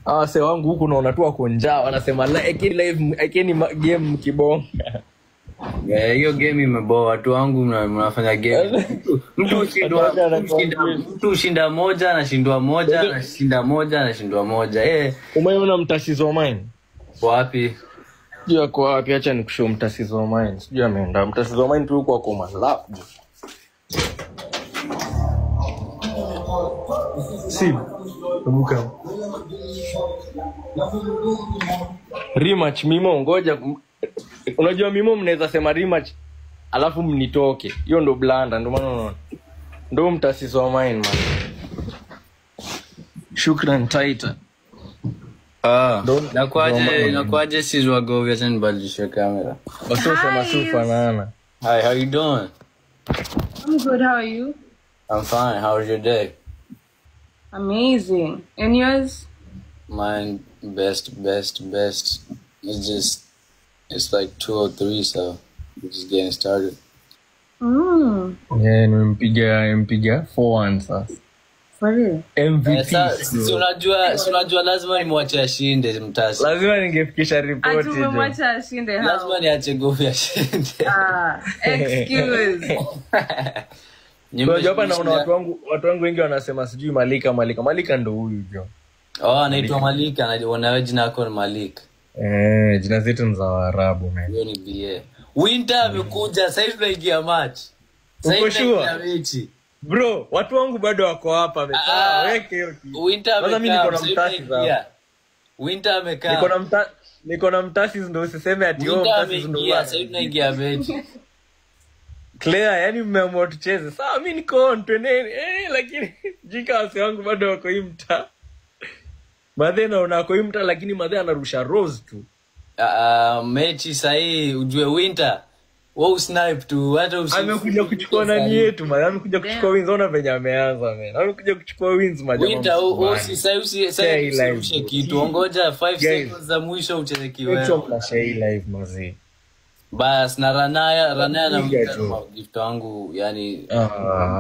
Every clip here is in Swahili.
Wase wangu huku naona tu wako njaa, wanasema ekeni game kibonga. Hiyo game imeboa watu wangu mnafanya game. Mtu ushinda moja anashindwa moja, anashinda moja anashindwa moja. Umeona mtasizo mine? Wapi? Sijui kwa wapi, acha nikushow mtasizo mine. Sijui ameenda. Mtasizo mine tu huko kwa malap. Si. Kumbuka. Rematch Mimo, ngoja. Unajua Mimo mnaweza sema rematch alafu mnitoke. Hiyo ndo blanda, ndo maana unaona. Ndo mtasizo mine man. Shukran Titan. Nakwaje sisi wagovi acha nibadilishe kamera. Wasema super nana. Hi, how you doing? I'm good, how are you? I'm fine. How was your day? Amazing. And yours? Mine best. It's like 2 or 3, so we're just getting started. Yeah, nimempiga 4-1 sasa. For real? MVP. Si unajua lazima nimwache ashinde mtasi. Lazima ningefikisha report hiyo. Atumemwacha ashinde hao. Lazima niache govi ashinde. Excuse. Unajua hapa naona watu wangu wengi wanasema sijui Malika ndo huyu jo. Anaitwa Malika, anaona jina lako ni Malik. Jina zetu ni za Waarabu man. Hiyo ni BA. Winter amekuja, sasa hivi tunaingia match. Uko sure? Bro, watu wangu bado wako hapa amekaa. Weke hiyo kitu. Winter amekaa. Mimi niko na mtasi za. Winter amekaa. Niko na mtasi ndo usiseme ati mtasi ndo. Sasa hivi tunaingia mechi. Clear, yani mmeamua tucheze. Sawa mimi niko on twendeni. Lakini jika wase wangu bado wako hii mtaa. Madhe naona wako hii mtaa lakini madhe anarusha rose tu. Mechi sahi ujue Winter. Wao snipe tu hata amekuja kuchukua nani yetu man. Amekuja kuchukua wins, ona venye ameanza man. Amekuja kuchukua wins majamaa. Winter sahi kitu. Ongoja 5 seconds za mwisho ucheze kiwewe. Hicho flash hii live mzee. Bas na Ranaya na gift wangu yani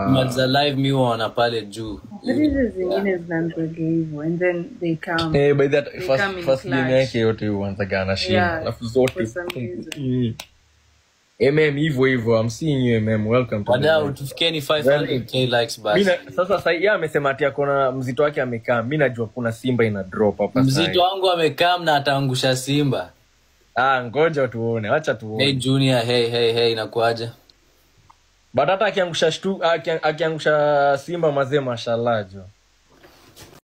mwanza live mimi wana pale juu. Hizi zingine zinaanzaga hivyo and then they come. By that first game yake yote huanza gana shinda. Alafu zote. hivyo I'm seeing you welcome to wadau tufikeni 500k likes basi. Mimi sasa yeye amesema ati akona mzito wake amekaa. Mimi najua kuna Simba ina drop hapa sasa. Mzito wangu amekaa na ataangusha Simba. Ngoja tuone. Acha tuone. Hey Junior, hey inakuaje? Badata akiangusha Simba mazee mashallah jo.